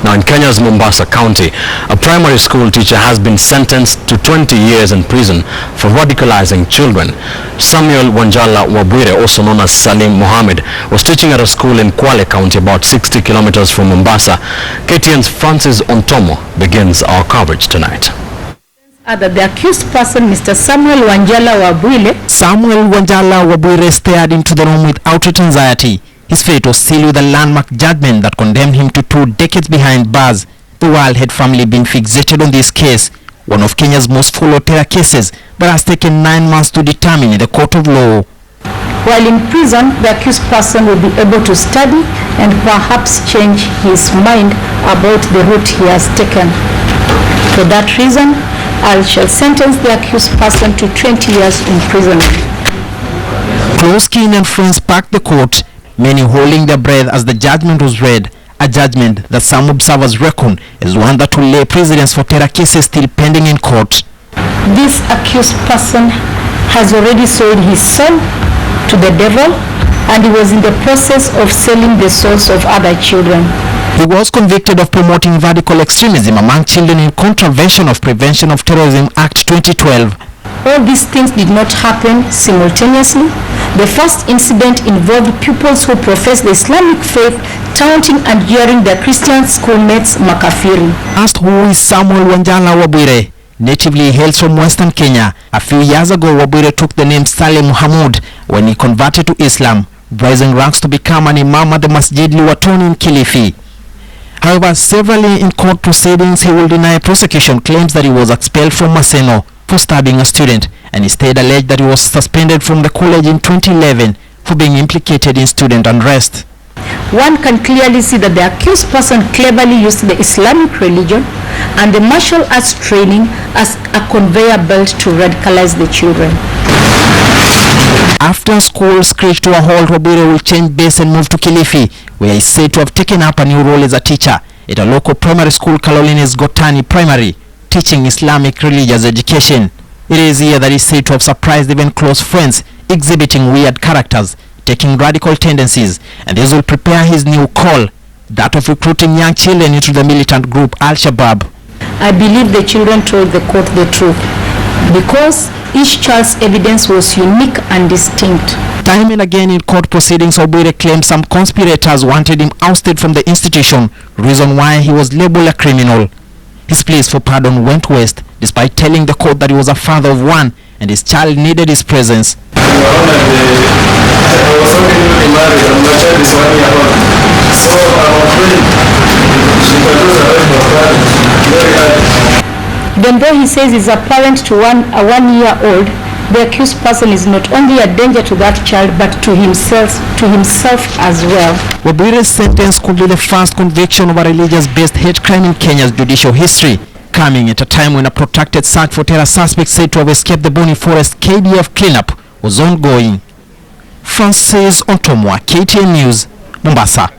Now in Kenya's Mombasa County, a primary school teacher has been sentenced to 20 years in prison for radicalizing children. Samuel Wanjala Wabwire, also known as Salim Mohammed, was teaching at a school in Kwale County about 60 kilometers from Mombasa. KTN's Francis Ontomo begins our coverage tonight. The accused person, Mr. Samuel Wanjala Wabwire. Samuel Wanjala Wabwire stared into the room with outright anxiety. His fate was sealed with a landmark judgment that condemned him to 2 decades behind bars. The Wildhead family been fixated on this case, one of Kenya's most followed terror cases, but has taken 9 months to determine in the court of law. While in prison, the accused person will be able to study and perhaps change his mind about the route he has taken. For that reason, I shall sentence the accused person to 20 years in prison. Close kin and friends packed the court, many holding their breath as the judgment was read, a judgment that some observers reckon is one that will lay precedents for terror cases still pending in court. This accused person has already sold his soul to the devil, and he was in the process of selling the souls of other children. He was convicted of promoting radical extremism among children in contravention of Prevention of Terrorism Act 2012. All these things did not happen simultaneously. The first incident involved pupils who profess the Islamic faith taunting and jeering their Christian schoolmates makafiri. Asked who is Samuel Wanjala Wabwire, natively hails from Western Kenya. A few years ago, Wabwire took the name Salim Mohammed when he converted to Islam, rising ranks to become an imam at the Masjid Liwatoni in Kilifi. However, severally in court proceedings, he will deny prosecution claims that he was expelled from Maseno for stabbing a student, and instead alleged that he was suspended from the college in 2011 for being implicated in student unrest. One can clearly see that the accused person cleverly used the Islamic religion and the martial arts training as a conveyor belt to radicalize the children. After school screeched to a halt, Wabwire will change base and move to Kilifi, where he is said to have taken up a new role as a teacher at a local primary school, Kalolini's Gotani Primary, teaching Islamic religious education. It is here that he is said to have surprised even close friends, exhibiting weird characters, taking radical tendencies, and this will prepare his new call, that of recruiting young children into the militant group Al-Shabaab. I believe the children told the court the truth, because each child's evidence was unique and distinct. Time and again in court proceedings, Wabwire claimed some conspirators wanted him ousted from the institution, reason why he was labeled a criminal. His pleas for pardon went waste, despite telling the court that he was a father of one and his child needed his presence. Then though he says he's a parent to a 1-year-old, the accused person is not only a danger to that child, but to himself as well. Wabwire's sentence could be the first conviction of a religious-based hate crime in Kenya's judicial history, coming at a time when a protracted search for terror suspects said to have escaped the Boni Forest KDF cleanup was ongoing. Francis Ontomo, KTN News, Mombasa.